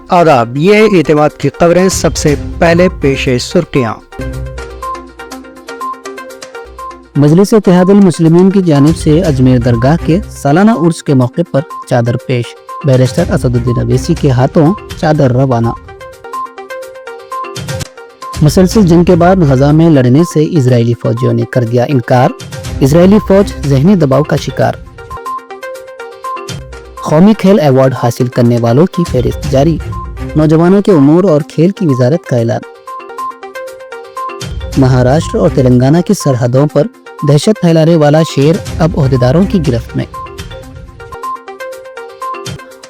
آداب، یہ ہے اعتماد کی خبریں۔ سب سے پہلے پیش سرخیاں۔ مجلس اتحاد المسلمین کی جانب سے اجمیر درگاہ کے سالانہ عرس کے موقع پر چادر پیش، بیرسٹر اسد الدین اویسی کے ہاتھوں چادر روانہ۔ مسلسل جنگ کے بعد غزہ میں لڑنے سے اسرائیلی فوجیوں نے کر دیا انکار، اسرائیلی فوج ذہنی دباؤ کا شکار۔ قومی کھیل ایوارڈ حاصل کرنے والوں کی فہرست جاری، نوجوانوں کے امور اور کھیل کی وزارت کا اعلان۔ مہاراشٹر اور تلنگانہ کی سرحدوں پر دہشت پھیلانے والا شیر اب عہدیداروں کی گرفت میں۔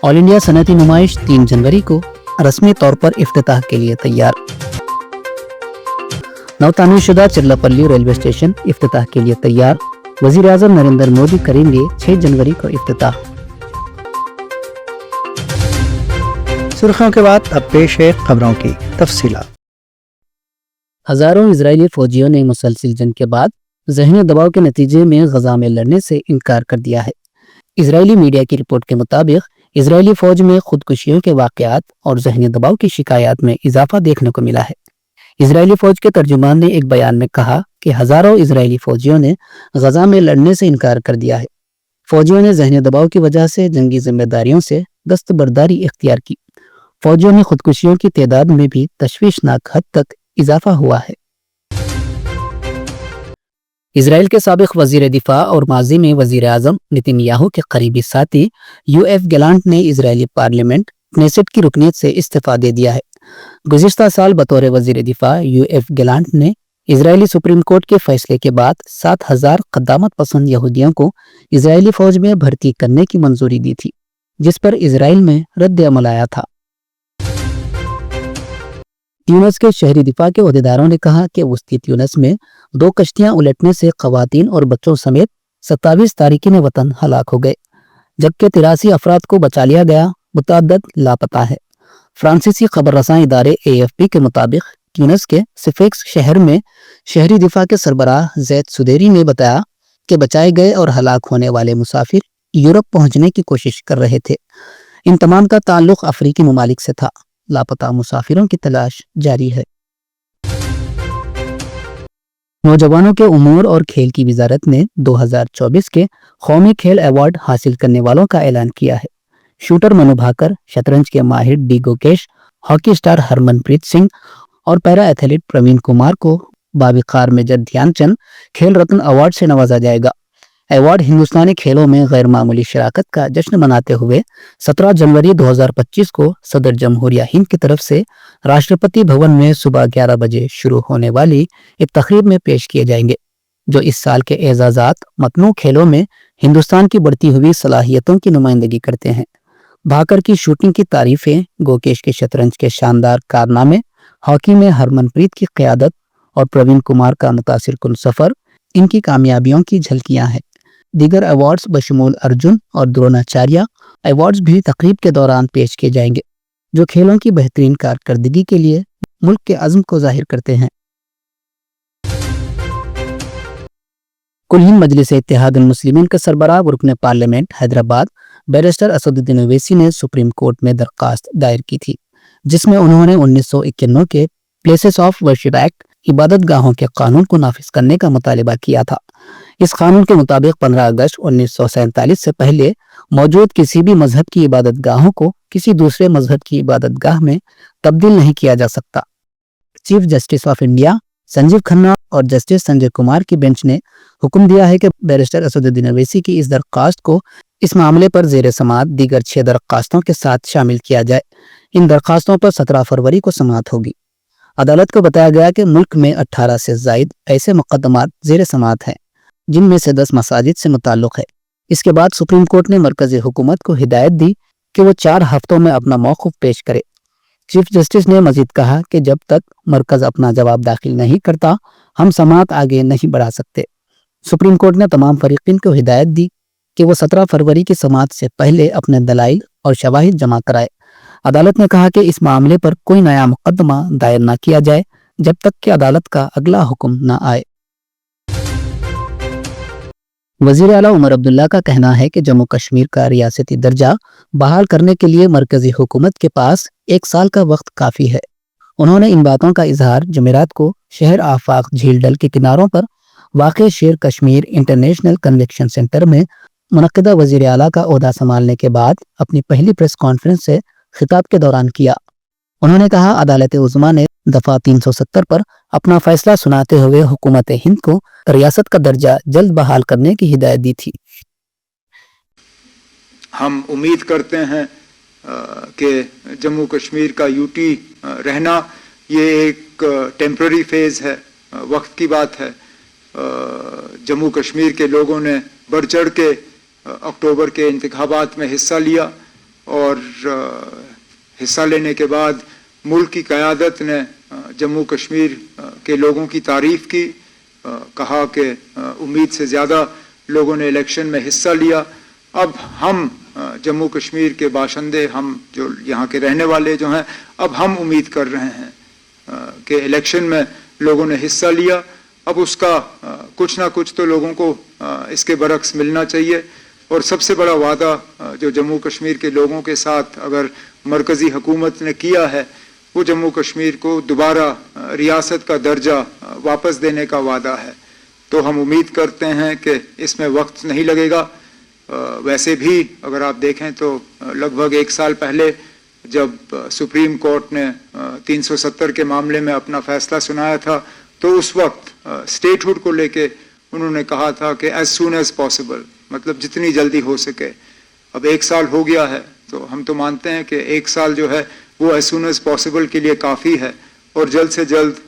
آل انڈیا صنعتی نمائش 3 جنوری کو رسمی طور پر افتتاح کے لیے تیار۔ نو تعمیر شدہ چرلاپلی ریلوے اسٹیشن افتتاح کے لیے تیار، وزیر اعظم نریندر مودی کریں گے 6 جنوری کو افتتاح۔ سرخیوں کے بعد اب پیش ہے خبروں کی تفصیلات۔ ہزاروں اسرائیلی فوجیوں نے مسلسل جنگ کے بعد ذہنی دباؤ کے نتیجے میں غزہ میں لڑنے سے انکار کر دیا ہے۔ اسرائیلی میڈیا کی رپورٹ کے مطابق اسرائیلی فوج میں خودکشیوں کے واقعات اور ذہنی دباؤ کی شکایات میں اضافہ دیکھنے کو ملا ہے۔ اسرائیلی فوج کے ترجمان نے ایک بیان میں کہا کہ ہزاروں اسرائیلی فوجیوں نے غزہ میں لڑنے سے انکار کر دیا ہے۔ فوجیوں نے ذہنی دباؤ کی وجہ سے جنگی ذمہ داریوں سے دستبرداری اختیار کی۔ فوجیوں میں خودکشیوں کی تعداد میں بھی تشویشناک حد تک اضافہ ہوا ہے۔ اسرائیل کے سابق وزیر دفاع اور ماضی میں وزیر اعظم نتن یاہو کے قریبی ساتھی یو ایف گیلانٹ نے اسرائیلی پارلیمنٹ کنیسٹ کی رکنیت سے استعفیٰ دے دیا ہے۔ گزشتہ سال بطور وزیر دفاع یو ایف گیلانٹ نے اسرائیلی سپریم کورٹ کے فیصلے کے بعد 7,000 قدامت پسند یہودیوں کو اسرائیلی فوج میں بھرتی کرنے کی منظوری دی تھی، جس پر اسرائیل میں رد عمل آیا تھا۔ تیونس کے شہری دفاع کے عہدیداروں نے کہا کہ وسطی تیونس میں 2 کشتیاں الٹنے سے خواتین اور بچوں سمیت 27 تارکین وطن ہلاک ہو گئے، جبکہ 83 افراد کو بچا لیا گیا، متعدد لاپتہ ہے۔ فرانسیسی خبر رساں ادارے AFP کے مطابق تیونس کے سفیکس شہر میں شہری دفاع کے سربراہ زید سدیری نے بتایا کہ بچائے گئے اور ہلاک ہونے والے مسافر یورپ پہنچنے کی کوشش کر رہے تھے۔ ان تمام کا تعلق افریقی ممالک سے تھا۔ لاپتہ مسافروں کی تلاش جاری ہے۔ نوجوانوں کے امور اور کھیل کی وزارت نے 2024 کے قومی کھیل ایوارڈ حاصل کرنے والوں کا اعلان کیا ہے۔ شوٹر منو بھاکر، شطرنج کے ماہر ڈی گوکیش، ہاکی سٹار ہرمن پریت سنگھ اور پیرا ایتھلیٹ پروین کمار کو باوقار میجر دھیان چند کھیل رتن ایوارڈ سے نوازا جائے گا۔ ایوارڈ ہندوستانی کھیلوں میں غیر معمولی شراکت کا جشن مناتے ہوئے 17 جنوری 2025 کو صدر جمہوریہ ہند کی طرف سے راشٹرپتی بھون میں صبح 11 بجے شروع ہونے والی ایک تقریب میں پیش کیے جائیں گے، جو اس سال کے اعزازات متنوع کھیلوں میں ہندوستان کی بڑھتی ہوئی صلاحیتوں کی نمائندگی کرتے ہیں۔ بھاکر کی شوٹنگ کی تعریفیں، گوکیش کے شطرنج کے شاندار کارنامے، ہاکی میں ہرمن پریت کی قیادت اور پروین کمار کا متاثر کن سفر ان کی کامیابیوں کی جھلکیاں ہیں۔ دیگر ایوارڈز بشمول ارجن اور دروناچاریہ ایوارڈز بھی تقریب کے دوران پیش کیے جائیں گے، جو کھیلوں کی بہترین کارکردگی کے لیے ملک کے عزم کو ظاہر کرتے ہیں۔ کل ہند مجلس اتحاد المسلمین کے سربراہ رکن پارلیمنٹ حیدرآباد بیرسٹر اسد الدین اویسی نے سپریم کورٹ میں درخواست دائر کی تھی، جس میں انہوں نے 1991 کے پلیسز آف ورشپ ایکٹ، عبادت گاہوں کے قانون کو نافذ کرنے کا مطالبہ کیا تھا۔ اس قانون کے مطابق 15 اگست 1947 سے پہلے موجود کسی بھی مذہب کی عبادت گاہوں کو کسی دوسرے مذہب کی عبادت گاہ میں تبدیل نہیں کیا جا سکتا۔ Chief justice of India Sanjeev Khanna اور جسٹس سنجے کمار کی بینچ نے حکم دیا ہے کہ بیرسٹر اسد الدین اویسی کی اس درخواست کو اس معاملے پر زیر سماعت دیگر 6 درخواستوں کے ساتھ شامل کیا جائے۔ ان درخواستوں پر 17 فروری کو سماعت ہوگی۔ عدالت کو بتایا گیا کہ ملک میں 18 سے زائد ایسے مقدمات زیر سماعت ہیں، جن میں سے 10 مساجد سے متعلق ہے۔ اس کے بعد سپریم کورٹ نے مرکزی حکومت کو ہدایت دی کہ وہ 4 ہفتوں میں اپنا موقف پیش کرے۔ چیف جسٹس نے مزید کہا کہ جب تک مرکز اپنا جواب داخل نہیں کرتا، ہم سماعت آگے نہیں بڑھا سکتے۔ سپریم کورٹ نے تمام فریقین کو ہدایت دی کہ وہ 17 فروری کی سماعت سے پہلے اپنے دلائل اور شواہد جمع کرائے۔ عدالت نے کہا کہ اس معاملے پر کوئی نیا مقدمہ دائر نہ کیا جائے جب تک کہ عدالت کا اگلا حکم نہ آئے۔ وزیر اعلیٰ عمر عبداللہ کا کہنا ہے کہ جموں کشمیر کا ریاستی درجہ بحال کرنے کے لیے مرکزی حکومت کے پاس 1 سال کا وقت کافی ہے۔ انہوں نے ان باتوں کا اظہار جمعرات کو شہر آفاق جھیل ڈل کے کناروں پر واقع شیر کشمیر انٹرنیشنل کنونشن سینٹر میں منعقدہ وزیر اعلیٰ کا عہدہ سنبھالنے کے بعد اپنی پہلی پریس کانفرنس سے خطاب کے دوران کیا۔ انہوں نے کہا عدالت عظمیٰ نے دفعہ 370 پر اپنا فیصلہ سناتے ہوئے حکومت ہند کو ریاست کا درجہ جلد بحال کرنے کی ہدایت دی تھی۔ ہم امید کرتے ہیں کہ جموں کشمیر کا یوٹی رہنا یہ ایک ٹیمپرری فیز ہے، وقت کی بات ہے۔ جموں کشمیر کے لوگوں نے بڑھ چڑھ کے اکتوبر کے انتخابات میں حصہ لیا، اور حصہ لینے کے بعد ملک کی قیادت نے جموں کشمیر کے لوگوں کی تعریف کی، کہا کہ امید سے زیادہ لوگوں نے الیکشن میں حصہ لیا۔ اب ہم جموں کشمیر کے باشندے، ہم جو یہاں کے رہنے والے جو ہیں، اب ہم امید کر رہے ہیں کہ الیکشن میں لوگوں نے حصہ لیا، اب اس کا کچھ نہ کچھ تو لوگوں کو اس کے برعکس ملنا چاہیے۔ اور سب سے بڑا وعدہ جو جموں کشمیر کے لوگوں کے ساتھ اگر مرکزی حکومت نے کیا ہے، وہ جموں کشمیر کو دوبارہ ریاست کا درجہ واپس دینے کا وعدہ ہے۔ تو ہم امید کرتے ہیں کہ اس میں وقت نہیں لگے گا۔ ویسے بھی اگر آپ دیکھیں تو لگ بھگ 1 سال پہلے جب سپریم کورٹ نے 370 کے معاملے میں اپنا فیصلہ سنایا تھا، تو اس وقت اسٹیٹ ہوڈ کو لے کے انہوں نے کہا تھا کہ ایز سون ایز پاسبل، مطلب جتنی جلدی ہو سکے۔ اب 1 سال ہو گیا ہے، تو ہم تو مانتے ہیں کہ 1 سال جو ہے وہ ایز سون ایز پاسبل کے لیے کافی ہے، اور جلد سے جلد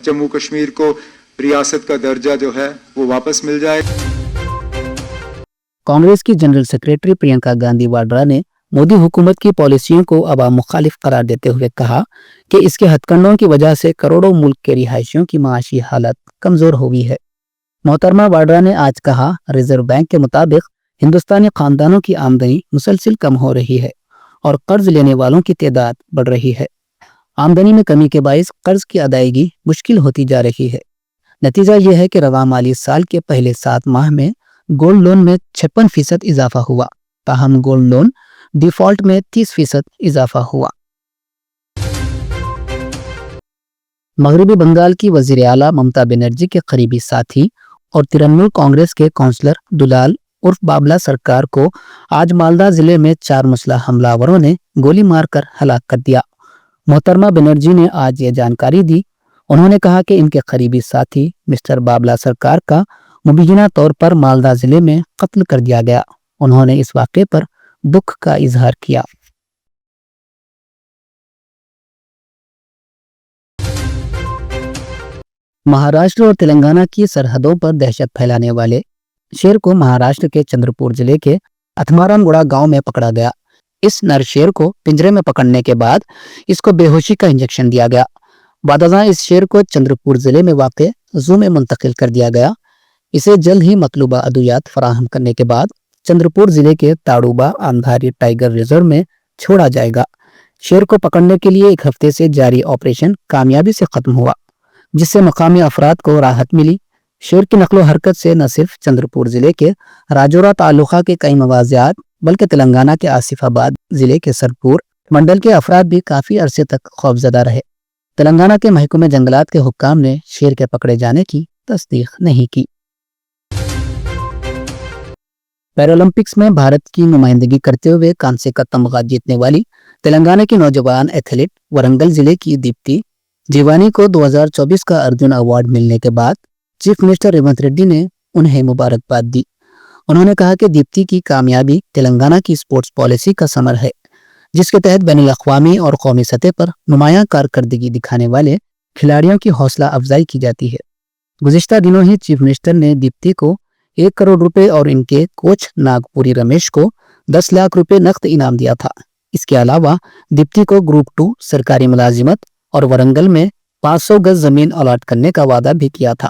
جموں کشمیر کو ریاست کا درجہ جو ہے وہ واپس مل جائے۔ کانگریس کی جنرل سیکریٹری پرینکا گاندھی واڈرا نے مودی حکومت کی پالیسیوں کو عوام مخالف قرار دیتے ہوئے کہا کہ اس کے ہتھ کنڈوں کی وجہ سے کروڑوں ملک کے رہائشیوں کی معاشی حالت کمزور ہوئی ہے۔ محترمہ واڈرا نے آج کہا ریزرو بینک کے مطابق ہندوستانی خاندانوں کی آمدنی مسلسل کم ہو رہی ہے اور قرض لینے والوں کی تعداد بڑھ رہی ہے۔ آمدنی میں کمی کے باعث قرض کی ادائیگی مشکل ہوتی جا رہی ہے۔ نتیجہ یہ ہے کہ رواں مالی سال کے پہلے 7 ماہ میں گولڈ لون میں 56% اضافہ ہوا، تاہم گولڈ لون ڈیفالٹ میں 30% اضافہ ہوا۔ مغربی بنگال کی وزیر اعلیٰ ممتا بنرجی کے قریبی ساتھی اور ترنمول کانگریس کے کونسلر دلال عرف بابلا سرکار کو آج مالدہ ضلع میں 4 مسلح حملہ آوروں نے گولی مار کر ہلاک کر دیا۔ محترمہ بنرجی نے آج یہ جانکاری دی۔ انہوں نے کہا کہ ان کے قریبی ساتھی مسٹر بابلا سرکار کا مبینہ طور پر مالدہ ضلع میں قتل کر دیا گیا۔ انہوں نے اس واقعے پر دکھ کا اظہار کیا۔ مہاراشٹر اور تلنگانہ کی سرحدوں پر دہشت پھیلانے والے شیر کو مہاراشٹر کے چندرپور ضلع کے اتھماران گوڑا گاؤں میں پکڑا گیا۔ اس نر شیر کو پنجرے میں پکڑنے کے بعد اس کو بے ہوشی کا انجیکشن دیا گیا۔ بعد ازاں اس شیر کو چندرپور ضلع میں واقع زو میں منتقل کر دیا گیا۔ اسے جلد ہی مطلوبہ ادویات فراہم کرنے کے بعد چندرپور ضلع کے تاڑوبا اندھاری ٹائیگر ریزرو میں چھوڑا جائے گا۔ شیر کو پکڑنے کے لیے 1 ہفتے سے جاری آپریشن کامیابی سے ختم ہوا، جس سے مقامی افراد کو راحت ملی۔ شیر کی نقل و حرکت سے نہ صرف چندرپور ضلع کے راجورا تعلقہ کے کئی مواضعات بلکہ تلنگانہ کے آصف آباد ضلع کے سرپور منڈل کے افراد بھی کافی عرصے تک خوفزدہ رہے۔ تلنگانہ کے محکمہ جنگلات کے حکام نے شیر کے پکڑے جانے کی تصدیق نہیں کی۔ پیرالمپکس میں بھارت کی نمائندگی کرتے ہوئے کانسے کا تمغہ جیتنے والی تلنگانہ کی نوجوان ایتھلیٹ ورنگل ضلع کی دیپتی جیوانی کو 2024 کا ارجن ایوارڈ ملنے کے بعد چیف منسٹر ریونت ریڈی نے انہیں مبارکباد دی۔ انہوں نے کہا کہ دیپتی کی کامیابی تلنگانہ کی اسپورٹس پالیسی کا ثمر ہے، جس کے تحت بین الاقوامی اور قومی سطح پر نمایاں کارکردگی دکھانے والے کھلاڑیوں کی حوصلہ افزائی کی جاتی ہے۔ گزشتہ دنوں ہی چیف منسٹر نے دیپتی کو 1 کروڑ روپے اور ان کے کوچ ناگپوری رمیش کو 10 لاکھ روپے نقد انعام دیا تھا۔ اس کے علاوہ دیپتی کو گروپ 2 سرکاری ملازمت اور ورنگل میں 500 گز زمین الاٹ کرنے کا وعدہ بھی کیا تھا۔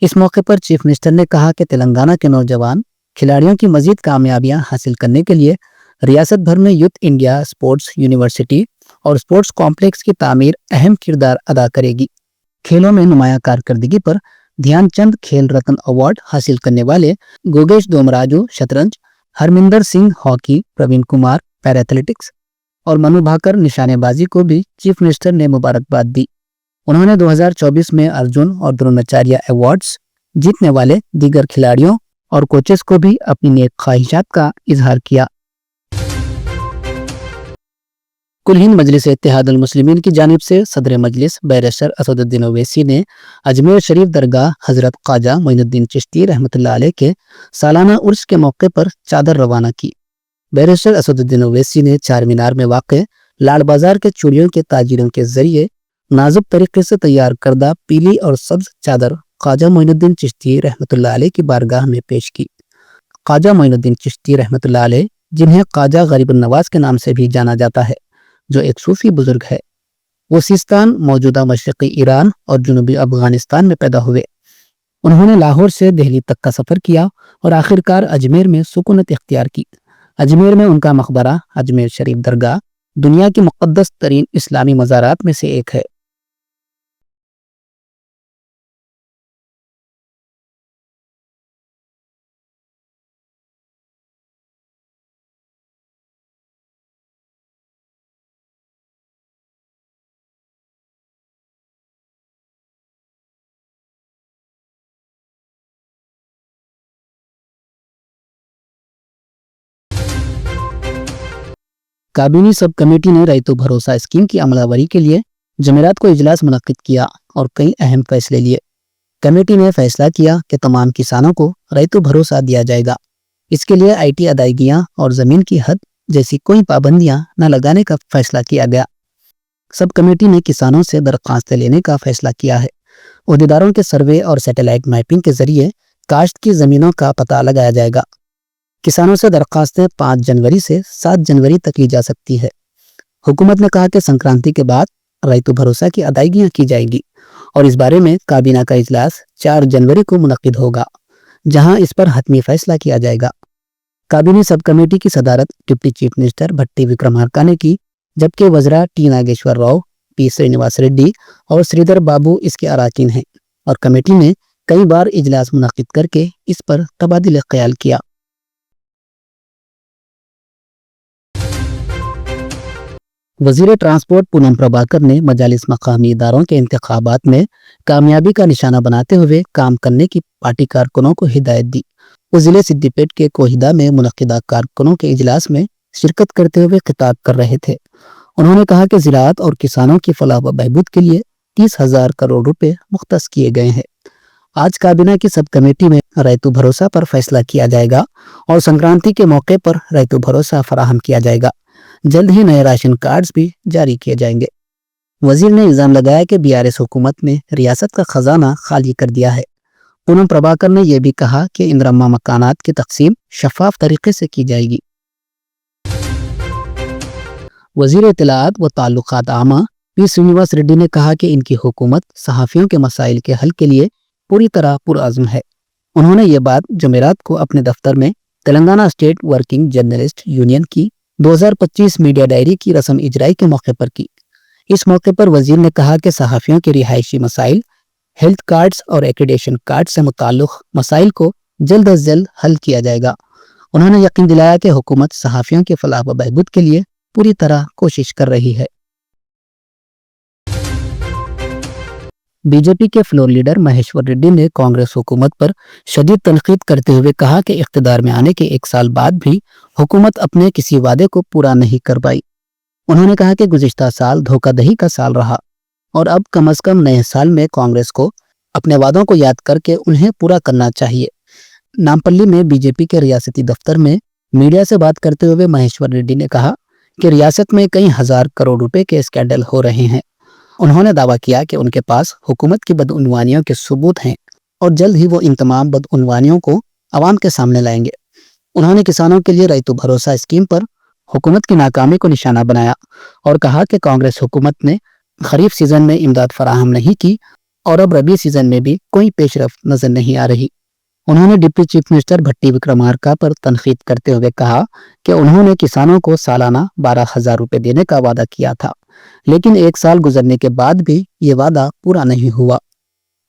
اس موقع پر چیف منسٹر نے کہا کہ تلنگانہ کے نوجوان کھلاڑیوں کی مزید کامیابیاں حاصل کرنے کے لیے ریاست بھر میں یوتھ انڈیا اسپورٹس یونیورسٹی اور اسپورٹس کمپلیکس کی تعمیر اہم کردار ادا کرے گی۔ کھیلوں میں نمایاں کارکردگی پر ध्यान चंद खेल रत्न अवार्ड हासिल करने वाले गोगेश दोमराजू शतरंज, हरमिंदर सिंह हॉकी, प्रवीण कुमार पैराथलेटिक्स और मनु भाकर निशानेबाजी को भी चीफ मिनिस्टर ने मुबारकबाद दी। उन्होंने 2024 में अर्जुन और द्रोणाचार्य अवार्ड्स जीतने वाले दीगर खिलाड़ियों और कोचेस को भी अपनी नेक ख्वाहिशात का इजहार किया। कुल हिंद मजलिस इत्तेहादुल मुस्लिमीन की जानिब से सदर मजलिस बैरिस्टर असदुद्दीन ओवैसी ने अजमेर शरीफ दरगाह हजरत ख्वाजा मोइनुद्दीन चिश्ती रहमतुल्लाह अलैह के सालाना उर्स के मौके पर चादर रवाना की। बैरिस्टर असदुद्दीन ओवैसी ने चार मीनार में वाक़े लाल बाजार के चूड़ियों के ताजिरों के जरिए नाजुक तरीके से तैयार करदा पीली और सब्ज चादर ख्वाजा मोइनुद्दीन चिश्ती रहमतुल्लाह अलैह की बारगाह में पेश की। ख्वाजा मोइनुद्दीन चिश्ती रहमतुल्लाह अलैह, जिन्हें ख्वाजा गरीब नवाज के नाम से भी जाना जाता है, जो एक सूफी बुजुर्ग है, वो सिस्तान मौजूदा मशरक़ी ईरान और जुनूबी अफगानिस्तान में पैदा हुए। उन्होंने लाहौर से दिल्ली तक का सफ़र किया और आखिरकार अजमेर में सुकूनत इख्तियार की। अजमेर में उनका मकबरा अजमेर शरीफ दरगाह दुनिया की मुक़द्दस तरीन इस्लामी मज़ारात में से एक है। काबीनी सब कमेटी ने रैयतो भरोसा स्कीम की अमलावरी के लिए जमेरात को इजलास मुनक्किद किया और कई अहम फैसले लिए। कमेटी ने फैसला किया कि तमाम किसानों को रैयतो भरोसा दिया जाएगा। इसके लिए IT अदायगियां और ज़मीन की हद जैसी कोई पाबंदियां न लगाने का फैसला किया गया। सब कमेटी ने किसानों से दरख्वास्तें लेने का फैसला किया है। ओहदेदारों के सर्वे और सैटेलाइट मैपिंग के जरिए काश्त की ज़मीनों का पता लगाया जाएगा। किसानों से दरख्वास्तें 5 जनवरी से 7 जनवरी तक ली जा सकती है। हुकूमत ने कहा कि संक्रांति के बाद रैयतो भरोसा की अदायगियां की जाएगी और इस बारे में काबीना का इजलास 4 जनवरी को मुनक्किद होगा, जहां इस पर हतमी फैसला किया जाएगा। काबीनी सब कमेटी की सदारत डिप्टी चीफ मिनिस्टर भट्टी विक्रमार्का ने की, जबकि वज़रा T नागेश्वर राव, P श्रीनिवास रेड्डी और श्रीधर बाबू इसके अराकीन हैं और कमेटी ने कई बार इजलास मुनक्किद करके इस पर तबादिल ख्याल किया। वज़ीर ट्रांसपोर्ट पूनम प्रभाकर ने मजालिस मकामी इदारों के इंतखाबात में कामयाबी का निशाना बनाते हुए काम करने की पार्टी कारकुनों को हिदायत दी। वो ज़िले सिद्दीपेट के कोहिदा में मुनक्किदा कारकुनों के इजलास में शिरकत करते हुए खिताब कर रहे थे। उन्होंने कहा कि ज़राअत और किसानों की फलाह व बहबूद के लिए 30,000 करोड़ रुपए मुख्तस किए गए हैं। आज काबीना की सब कमेटी में रैयतो भरोसा पर फैसला किया जाएगा और संक्रांति के मौके पर रैयतो भरोसा फराहम किया जाएगा। जल्द ही नए राशन कार्ड्स भी जारी किए जाएंगे। वजीर ने इल्जाम लगाया कि BRS हुकूमत ने रियासत का खजाना खाली कर दिया है। पूनम प्रभाकर ने यह भी कहा कि इंदरम्मा मकानात की तकसीम शफाफ तरीके से की जाएगी। वजीर इत्तलाआत व ताल्लुकात आमा P श्रीनिवास रेड्डी ने कहा कि इनकी हुकूमत सहाफ़ियों के मसाइल के हल के लिए पूरी तरह पुरअज़्म है। उन्होंने ये बात जमेरात को अपने दफ्तर में Telangana state working journalist union की 2025 मीडिया डायरी की रस्म इजराई के मौके पर की। इस मौके पर वजीर ने कहा कि सहाफ़ियों के रिहायशी मसाइल, हेल्थ कार्ड्स और एक्रीडेशन कार्ड से मुताल्लिक़ मसाइल को जल्द अज जल्द हल किया जाएगा। उन्होंने यकीन दिलाया कि हुकूमत सहाफ़ियों के फलाह व बहबूद के लिए पूरी तरह कोशिश कर रही है। बीजेपी के फ्लोर लीडर महेश्वर रेड्डी ने कांग्रेस हुकूमत पर शदीद तनकीद करते हुए कहा कि इख्तिदार में आने के 1 साल बाद भी हुकूमत अपने किसी वादे को पूरा नहीं कर पाई। उन्होंने कहा कि गुज़िश्ता साल धोखाधड़ी का साल रहा और अब कम अज कम नए साल में कांग्रेस को अपने वादों को याद करके उन्हें पूरा करना चाहिए। नामपल्ली में बीजेपी के रियासती दफ्तर में मीडिया से बात करते हुए महेश्वर रेड्डी ने कहा कि रियासत में कई हज़ार करोड़ रुपए के स्कैंडल हो रहे हैं। उन्होंने दावा किया कि उनके पास हुकूमत की बदउनवानियों के सबूत हैं और जल्द ही वो इन तमाम बदउनवानियों को आवाम के सामने लाएंगे। उन्होंने किसानों के लिए रैयतो भरोसा स्कीम पर हुकूमत की नाकामी को निशाना बनाया और कहा कि कांग्रेस हुकूमत ने खरीफ सीजन में इमदाद फराहम नहीं की और अब रबी सीजन में भी कोई पेशरफ्त नजर नहीं आ रही। उन्होंने डिप्टी चीफ मिनिस्टर भट्टी विक्रमार्का पर तनकीद करते हुए कहा कि उन्होंने किसानों को सालाना 12,000 रुपए देने का वादा किया था, लेकिन 1 साल गुजरने के बाद भी ये वादा पूरा नहीं हुआ।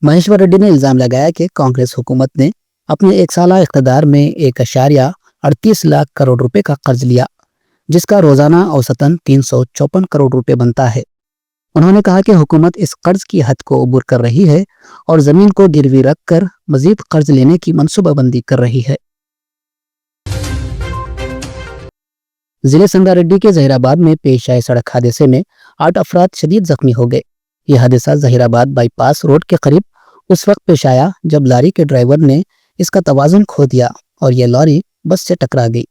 महेश्वर रेड्डी ने इल्जाम लगाया कि कांग्रेस हुकूमत ने अपने एक साल इख्तिदार में 1.38 लाख करोड़ रुपए का कर्ज लिया, जिसका रोजाना औसतन 354 करोड़ रुपए बनता है। उन्होंने कहा कि हुकूमत इस कर्ज की हद को अबूर कर रही है और जमीन को गिरवी रखकर मजीद कर्ज लेने की मंसूबाबंदी कर रही है। जिले संगारेड्डी के जहीराबाद में पेश आए सड़क हादसे में 8 अफराद शदीद जख्मी हो गए। यह हादसा जहीराबाद बाईपास रोड के करीब उस वक्त पेश आया जब लॉरी के ड्राइवर ने इसका तवाजुन खो दिया और यह लॉरी बस से टकरा गई।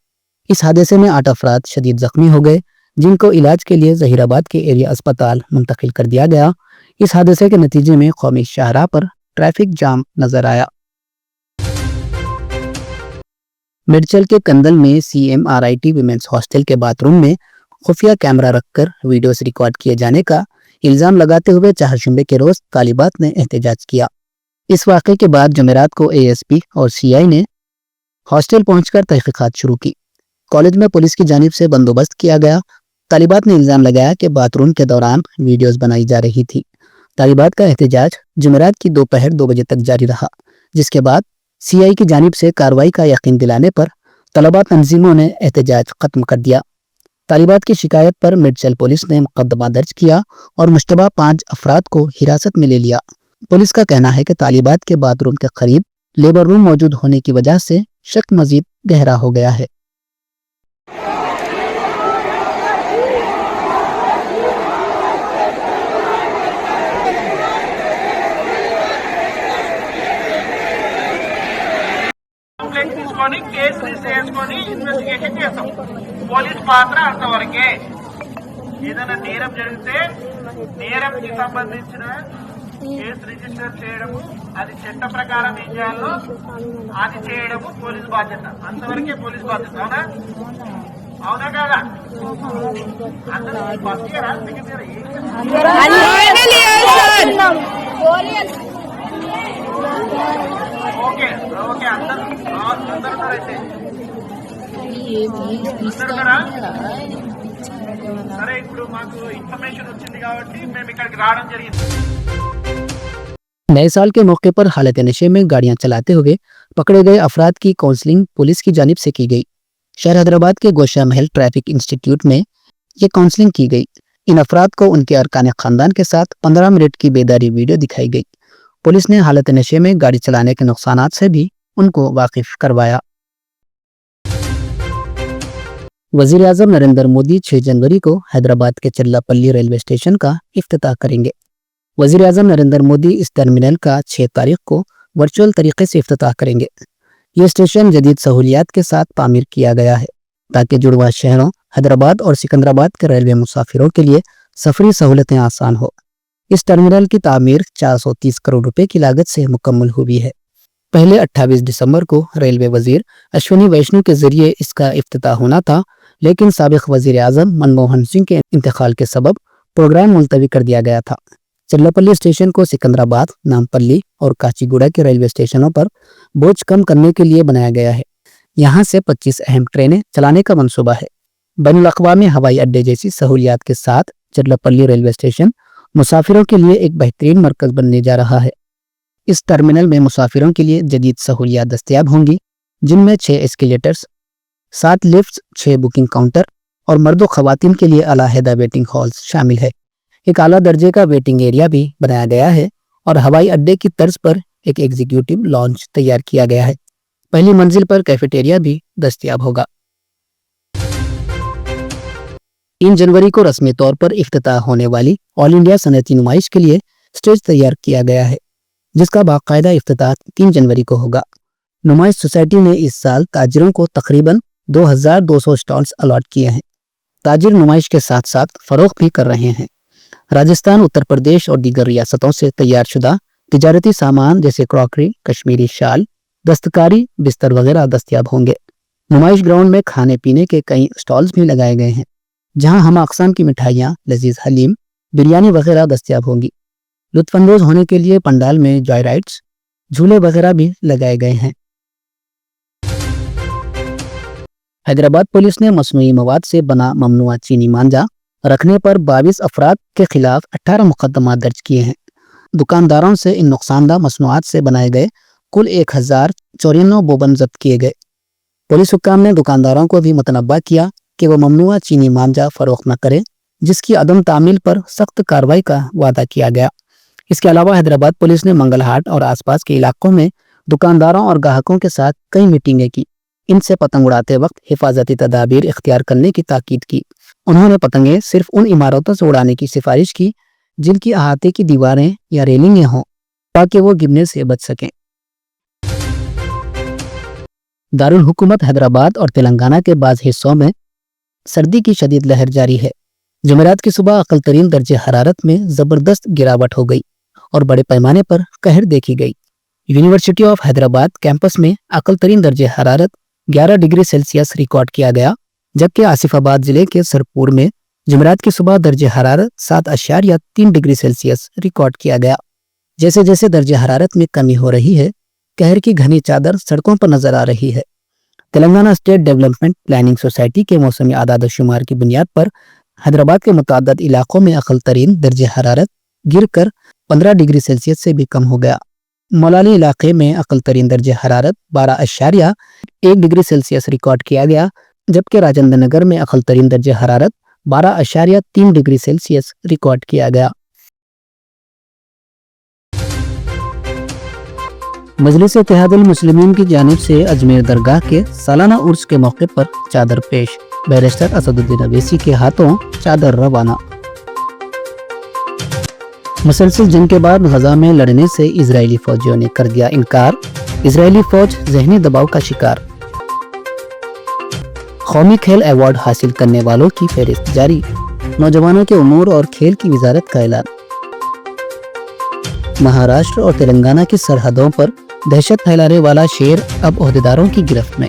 इस हादसे में 8 अफराद शदीद जख्मी हो गए, जिनको इलाज के लिए जहीराबाद के एरिया अस्पताल मुंतकिल कर दिया गया। इस हादसे के नतीजे में कौमी शाहराह पर ट्रैफिक जाम नजर आया। मिर्चल के कंदल में CMRIT विमेंस हॉस्टल के बाथरूम में खुफिया कैमरा रखकर वीडियोस रिकॉर्ड किए जाने का इल्जाम लगाते हुए चारशंबे के रोज तालिबात ने एहतजाज किया। इस वाक़े के बाद जुमेरात को ASP और CI ने हॉस्टल पहुंचकर तहकीकात शुरू की। कॉलेज में पुलिस की जानिब से बंदोबस्त किया गया। तालिबात ने इल्जाम लगाया कि बाथरूम के दौरान वीडियोस बनाई जा रही थी। तालिबात का एहतजाज जुमेरात की दोपहर 2 बजे तक जारी रहा, जिसके बाद CI की जानिब से कार्रवाई का यकीन दिलाने पर तलबा तंजीमों ने एहतजाज खत्म कर दिया। तालिबात की शिकायत पर मिर्चल पुलिस ने मुकदमा दर्ज किया और मुश्तबा 5 अफराद को हिरासत में ले लिया। पुलिस का कहना है कि तालिबात के बाथरूम के करीब लेबर रूम मौजूद होने की वजह से शक मजीद गहरा हो गया है। కేసు చేసుకొని ఇన్వెస్టిగేషన్ చేస్తాం. పోలీస్ పాత్ర అంతవరకే. ఏదైనా నేరం జరిగితే నేరంకి సంబంధించిన కేసు రిజిస్టర్ చేయడము, అది చట్ట ప్రకారం ఏం చేయాలో అది చేయడము పోలీస్ బాధ్యత. అంతవరకే పోలీస్ బాధ్యత. అవునా అవునా కాదా? అందరూ ఫస్ట్ ఇయరా సెకండ్ ఇయర్ ఓకే ఓకే అందరూ అయితే సరే. ఇప్పుడు మాకు ఇన్ఫర్మేషన్ వచ్చింది కాబట్టి మేము ఇక్కడికి రావడం జరిగింది. नए साल के मौके पर हालत नशे में गाड़ियां चलाते हुए पकड़े गए अफराद की काउंसलिंग पुलिस की जानिब से की गई। शहर हैदराबाद के गोशा महल ट्रैफिक इंस्टीट्यूट में ये काउंसलिंग की गई। इन अफराद को उनके अरकान खानदान के साथ 15 मिनट की बेदारी वीडियो दिखाई गई। पुलिस ने हालत नशे में गाड़ी चलाने के नुकसानात से भी उनको वाकिफ करवाया। वजीर आजम नरेंद्र मोदी 6 जनवरी को हैदराबाद के चिल्लापल्ली रेलवे स्टेशन का इफ्तिताह करेंगे। वजीर आजम नरेंद्र मोदी इस टर्मिनल का 6 तारीख को वर्चुअल तरीके से इफ्तिताह करेंगे। ये स्टेशन जदीद सहूलियात के साथ तामीर किया गया है ताकि जुड़वा शहरों हैदराबाद और सिकंदराबाद के रेलवे मुसाफिरों के लिए सफरी सहूलतें आसान हो। इस टर्मिनल की तामीर 430 करोड़ रुपए की लागत से मुकम्मल हुई है। पहले 28 दिसंबर को रेलवे वजीर अश्विनी वैष्णव के जरिए इसका इफ्तिताह होना था, लेकिन साबिक वजीर आजम मनमोहन सिंह के इंतकाल के सबब प्रोग्राम मुलतवी कर दिया गया था। चिल्लापल्ली स्टेशन को सिकंदराबाद, नामपल्ली और काचीगुड़ा के रेलवे स्टेशनों पर बोझ कम करने के लिए बनाया गया है। यहाँ से 25 अहम ट्रेनें चलाने का मंसूबा है। बैनुल अक़वामी हवाई अड्डे जैसी सहूलियात के साथ चिल्लापल्ली रेलवे स्टेशन मुसाफिरों के लिए एक बेहतरीन मरकज बनने जा रहा है। इस टर्मिनल में मुसाफिरों के लिए जदीद सहूलियात दस्तयाब होंगी, जिनमें 6 एस्केलेटर्स, 7 लिफ्ट्स, 6 बुकिंग काउंटर और मर्द व खवातीन के लिए अलहदा वेटिंग हॉल्स शामिल है। एक आला दर्जे का वेटिंग एरिया भी बनाया गया है और हवाई अड्डे की तर्ज पर एक एग्जीक्यूटिव लॉन्च तैयार किया गया है। पहली मंजिल पर कैफेटेरिया भी दस्तयाब होगा। 3 जनवरी को रस्मी तौर पर इफ्तिताह होने वाली ऑल इंडिया सनअती नुमाइश के लिए स्टेज तैयार किया गया है, जिसका बाकायदा इफ्तिताह 3 जनवरी को होगा। नुमाइश सोसाइटी ने इस साल ताजिरों को तकरीबन 2200 स्टॉल्स अलॉट किए हैं। ताजिर नुमाइश के साथ साथ फरोख्त भी कर रहे हैं। राजस्थान, उत्तर प्रदेश और दीगर रियासतों से तैयार शुदा तिजारती सामान जैसे क्रॉकरी, कश्मीरी शाल, दस्तकारी, बिस्तर वगैरह दस्तयाब होंगे। नुमाइश ग्राउंड में खाने पीने के कई स्टॉल्स भी लगाए गए हैं, जहां हम अक़साम की मिठाइयाँ, लजीज हलीम, बिरयानी वगैरह दस्तयाब होंगी। लुत्फानंदोज होने के लिए पंडाल में जॉय राइड्स, झूले वगैरह भी लगाए गए हैं। हैदराबाद पुलिस ने मसनूई मवाद से बना ममनुआ चीनी मांझा रखने पर 22 अफराद के खिलाफ 18 मुकदमा दर्ज किए हैं। दुकानदारों से इन नुकसानदा मसनूआत से बनाए गए कुल 1094 बोबन जब्त किए गए। पुलिस हुक्काम ने दुकानदारों को भी मुतनब्बा किया कि वो ममनुआ चीनी मांजा फरोख्त न करें, जिसकी अदम तामील पर सख्त कार्रवाई का वादा किया गया। इसके अलावा हैदराबाद पुलिस ने मंगलहाट और आसपास के इलाकों में दुकानदारों और ग्राहकों के साथ कई मीटिंगें की। इनसे पतंग उड़ाते वक्त हिफाजती तदाबीर इख्तियार करने की ताकीद की। उन्होंने पतंगे सिर्फ उन इमारतों से उड़ाने की सिफारिश की जिनकी अहाते की दीवारें या रेलिंगें हों, ताकि वो गिरने से बच सकें। दारुल हुकूमत हैदराबाद और तेलंगाना के बाज़ हिस्सों में सर्दी की शदीद लहर जारी है। जुमेरात की सुबह अकल तरीन दर्जे हरारत में ज़बरदस्त गिरावट हो गई और बड़े पैमाने पर कहर देखी गई। यूनिवर्सिटी ऑफ हैदराबाद कैंपस में अकल तरीन दर्जे हरारत 11 डिग्री सेल्सियस रिकॉर्ड किया गया, जबकि आसिफाबाद जिले के सरपुर में जुमेरात की सुबह दर्जे हरारत 7.3 डिग्री सेल्सियस रिकॉर्ड किया गया। जैसे जैसे दर्जे हरारत में कमी हो रही है, कहर की घनी चादर सड़कों पर नजर आ रही है। Telangana state development planning society के मौसमी आदाद शुमार की बुनियाद पर हैदराबाद के मुतअद्दिद इलाकों में अकल तरीन दर्जे हरारत गिर कर 15 डिग्री सेल्सियस से भी कम हो गया। मौलाली इलाके में अकल तरीन दर्जे हरारत 12.1 डिग्री सेल्सियस रिकॉर्ड किया गया, जबकि राजेंद्र नगर में अकल तरीन दर्जे हरारत 12.3 डिग्री सेल्सियस रिकॉर्ड किया गया। मजलिस इत्तेहादुल मुस्लिमीन की जानिब से अजमेर दरगाह के सालाना उर्स के मौके पर चादर पेश, बैरिस्टर असदुद्दीन अवैसी के हाथों चादर रवाना। मुसलसल जंग के बाद गजा में लड़ने से इजरायली फौजियों ने कर दिया इनकार, इजरायली फौज जहनी दबाव का शिकार। कौमी खेल अवार्ड हासिल करने वालों की फहरिस्त जारी, नौजवानों के उमूर और खेल की वजारत का ऐलान। महाराष्ट्र और तेलंगाना की सरहदों पर दहशत फैलाने वाला शेर अब ओहदेदारों की गिरफ्त में।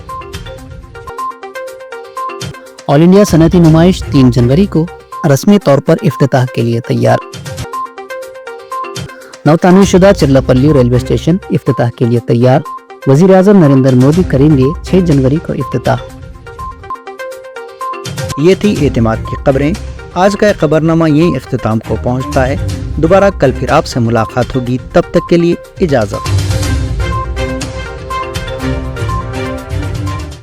ऑल इंडिया सनअती नुमाइश 3 जनवरी को रस्मी तौर पर इफ्तिताह के लिए तैयार। नवतामीरशुदा चिरलापल्ली रेलवे स्टेशन इफ्तिताह के लिए तैयार। वजीर आज़म नरेंद्र मोदी करेंगे 6 जनवरी को इफ्तिताह। ये थी एतमाद की खबरें। आज का खबरनामा यहीं इख्तिताम को पहुंचता है। दोबारा कल फिर आपसे मुलाकात होगी, तब तक के लिए इजाज़त।